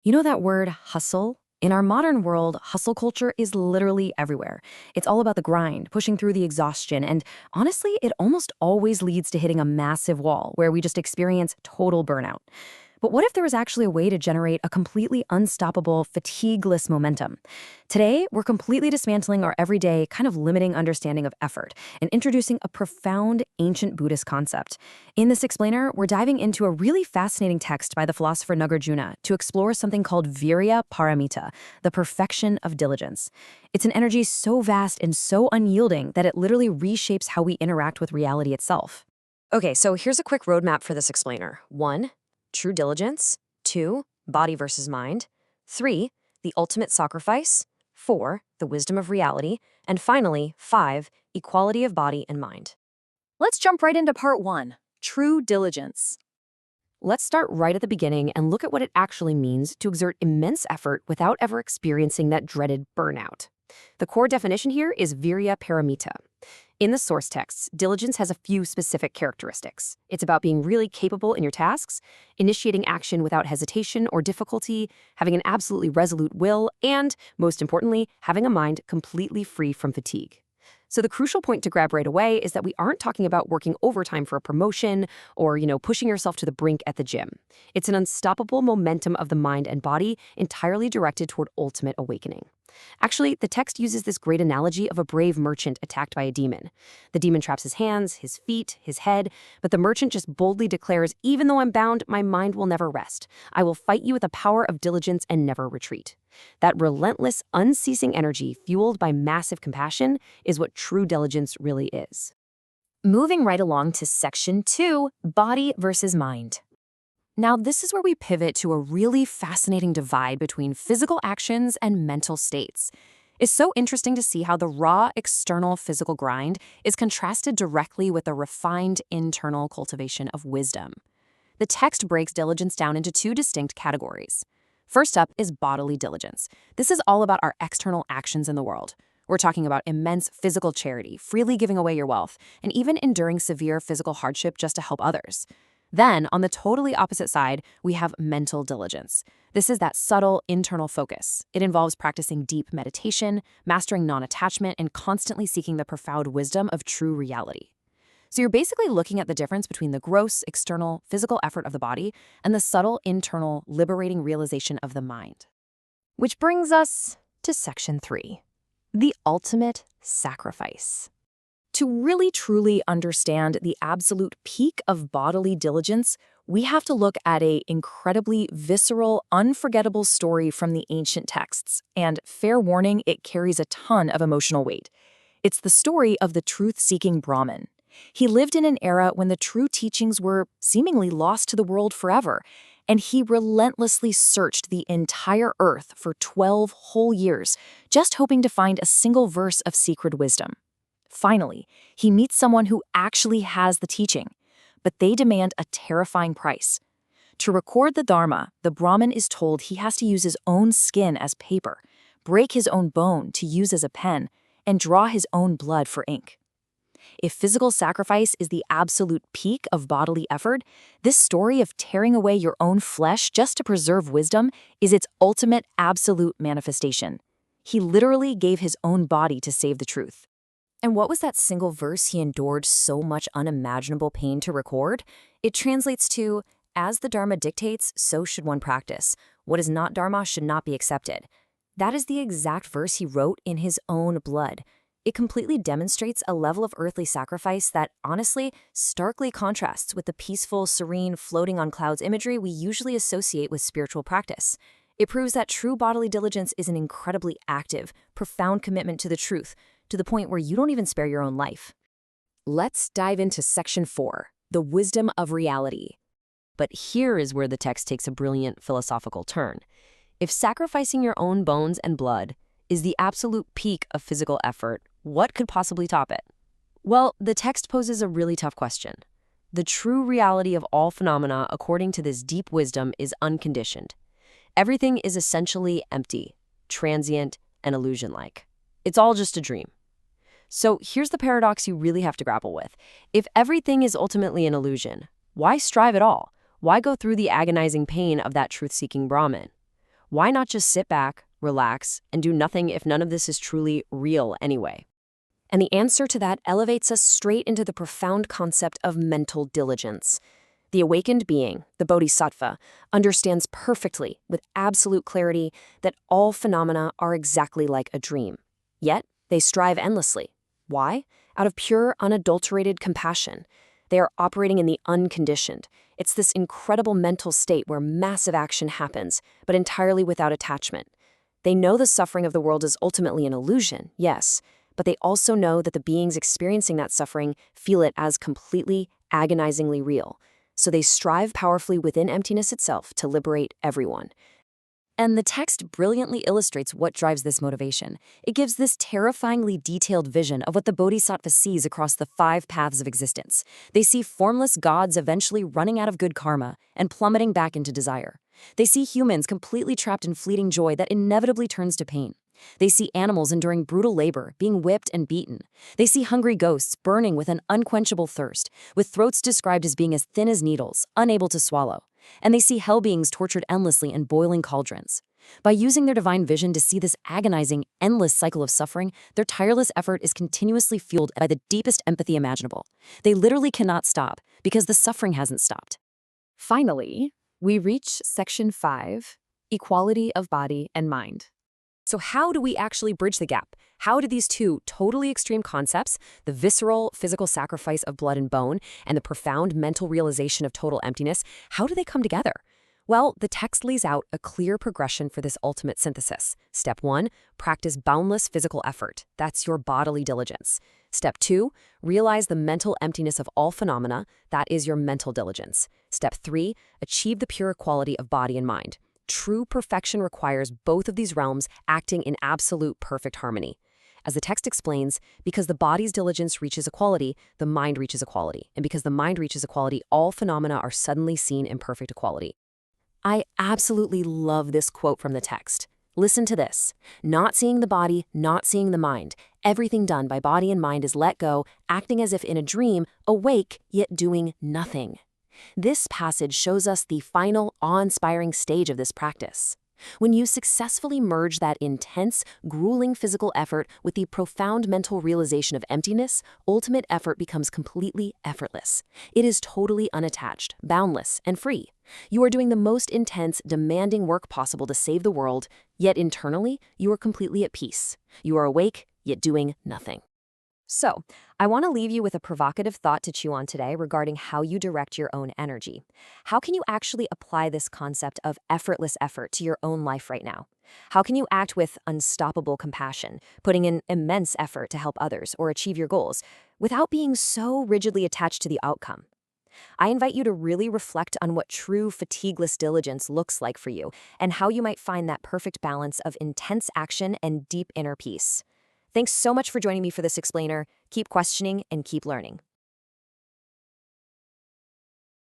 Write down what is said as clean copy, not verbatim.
You know that word hustle? In our modern world, hustle culture is literally everywhere. It's all about the grind, pushing through the exhaustion, and honestly, it almost always leads to hitting a massive wall where we just experience total burnout. But what if there was actually a way to generate a completely unstoppable, fatigueless momentum? Today, we're completely dismantling our everyday, kind of limiting understanding of effort and introducing a profound ancient Buddhist concept. In this explainer, we're diving into a really fascinating text by the philosopher Nagarjuna to explore something called Virya Paramita, the perfection of diligence. It's an energy so vast and so unyielding that it literally reshapes how we interact with reality itself. Okay, so here's a quick roadmap for this explainer. 1. True diligence. 2. Body versus mind. 3. The ultimate sacrifice. 4. The wisdom of reality. And finally, 5. Equality of body and mind. Let's jump right into part 1, true diligence. Let's start right at the beginning and look at what it actually means to exert immense effort without ever experiencing that dreaded burnout. The core definition here is Virya Paramita. In the source texts, diligence has a few specific characteristics. It's about being really capable in your tasks, initiating action without hesitation or difficulty, having an absolutely resolute will, and, most importantly, having a mind completely free from fatigue. So the crucial point to grab right away is that we aren't talking about working overtime for a promotion or, pushing yourself to the brink at the gym. It's an unstoppable momentum of the mind and body entirely directed toward ultimate awakening. Actually, the text uses this great analogy of a brave merchant attacked by a demon. The demon traps his hands, his feet, his head, but the merchant just boldly declares, "Even though I'm bound, my mind will never rest. I will fight you with the power of diligence and never retreat." That relentless, unceasing energy fueled by massive compassion is what true diligence really is. Moving right along to section 2, body versus mind. Now, this is where we pivot to a really fascinating divide between physical actions and mental states. It's so interesting to see how the raw, external physical grind is contrasted directly with the refined internal cultivation of wisdom. The text breaks diligence down into two distinct categories. First up is bodily diligence. This is all about our external actions in the world. We're talking about immense physical charity, freely giving away your wealth, and even enduring severe physical hardship just to help others. Then, on the totally opposite side, we have mental diligence. This is that subtle internal focus. It involves practicing deep meditation, mastering non-attachment, and constantly seeking the profound wisdom of true reality. So you're basically looking at the difference between the gross, external, physical effort of the body and the subtle, internal, liberating realization of the mind. Which brings us to section 3, the ultimate sacrifice. To really truly understand the absolute peak of bodily diligence, we have to look at an incredibly visceral, unforgettable story from the ancient texts, and fair warning, it carries a ton of emotional weight. It's the story of the truth-seeking Brahmin. He lived in an era when the true teachings were seemingly lost to the world forever, and he relentlessly searched the entire earth for 12 whole years, just hoping to find a single verse of secret wisdom. Finally, he meets someone who actually has the teaching, but they demand a terrifying price. To record the Dharma, the Brahmin is told he has to use his own skin as paper, break his own bone to use as a pen, and draw his own blood for ink. If physical sacrifice is the absolute peak of bodily effort, this story of tearing away your own flesh just to preserve wisdom is its ultimate absolute manifestation. He literally gave his own body to save the truth. And what was that single verse he endured so much unimaginable pain to record? It translates to, "As the Dharma dictates, so should one practice. What is not Dharma should not be accepted." That is the exact verse he wrote in his own blood. It completely demonstrates a level of earthly sacrifice that, honestly, starkly contrasts with the peaceful, serene, floating on clouds imagery we usually associate with spiritual practice. It proves that true bodily diligence is an incredibly active, profound commitment to the truth, to the point where you don't even spare your own life. Let's dive into section 4, the wisdom of reality. But here is where the text takes a brilliant philosophical turn. If sacrificing your own bones and blood is the absolute peak of physical effort, what could possibly top it? Well, the text poses a really tough question. The true reality of all phenomena, according to this deep wisdom, is unconditioned. Everything is essentially empty, transient, and illusion-like. It's all just a dream. So here's the paradox you really have to grapple with. If everything is ultimately an illusion, why strive at all? Why go through the agonizing pain of that truth-seeking Brahmin? Why not just sit back, relax, and do nothing if none of this is truly real anyway? And the answer to that elevates us straight into the profound concept of mental diligence. The awakened being, the bodhisattva, understands perfectly, with absolute clarity, that all phenomena are exactly like a dream. Yet, they strive endlessly. Why? Out of pure, unadulterated compassion. They are operating in the unconditioned. It's this incredible mental state where massive action happens, but entirely without attachment. They know the suffering of the world is ultimately an illusion, yes, but they also know that the beings experiencing that suffering feel it as completely, agonizingly real. So they strive powerfully within emptiness itself to liberate everyone. And the text brilliantly illustrates what drives this motivation. It gives this terrifyingly detailed vision of what the bodhisattva sees across the 5 paths of existence. They see formless gods eventually running out of good karma and plummeting back into desire. They see humans completely trapped in fleeting joy that inevitably turns to pain. They see animals enduring brutal labor, being whipped and beaten. They see hungry ghosts burning with an unquenchable thirst, with throats described as being as thin as needles, unable to swallow. And they see hell beings tortured endlessly in boiling cauldrons. By using their divine vision to see this agonizing, endless cycle of suffering, their tireless effort is continuously fueled by the deepest empathy imaginable. They literally cannot stop because the suffering hasn't stopped. Finally, we reach Section 5, Equality of Body and Mind. So how do we actually bridge the gap? How do these two totally extreme concepts, the visceral physical sacrifice of blood and bone and the profound mental realization of total emptiness, how do they come together? Well, the text lays out a clear progression for this ultimate synthesis. Step 1, practice boundless physical effort. That's your bodily diligence. Step 2, realize the mental emptiness of all phenomena. That is your mental diligence. Step 3, achieve the pure equality of body and mind. True perfection requires both of these realms acting in absolute perfect harmony. As the text explains, because the body's diligence reaches equality, the mind reaches equality. And because the mind reaches equality, all phenomena are suddenly seen in perfect equality. I absolutely love this quote from the text. Listen to this. Not seeing the body, not seeing the mind. Everything done by body and mind is let go, acting as if in a dream, awake, yet doing nothing. This passage shows us the final, awe-inspiring stage of this practice. When you successfully merge that intense, grueling physical effort with the profound mental realization of emptiness, ultimate effort becomes completely effortless. It is totally unattached, boundless, and free. You are doing the most intense, demanding work possible to save the world, yet internally, you are completely at peace. You are awake, yet doing nothing. So, I want to leave you with a provocative thought to chew on today regarding how you direct your own energy. How can you actually apply this concept of effortless effort to your own life right now? How can you act with unstoppable compassion, putting in immense effort to help others or achieve your goals, without being so rigidly attached to the outcome? I invite you to really reflect on what true fatigueless diligence looks like for you and how you might find that perfect balance of intense action and deep inner peace. Thanks so much for joining me for this explainer. Keep questioning and keep learning.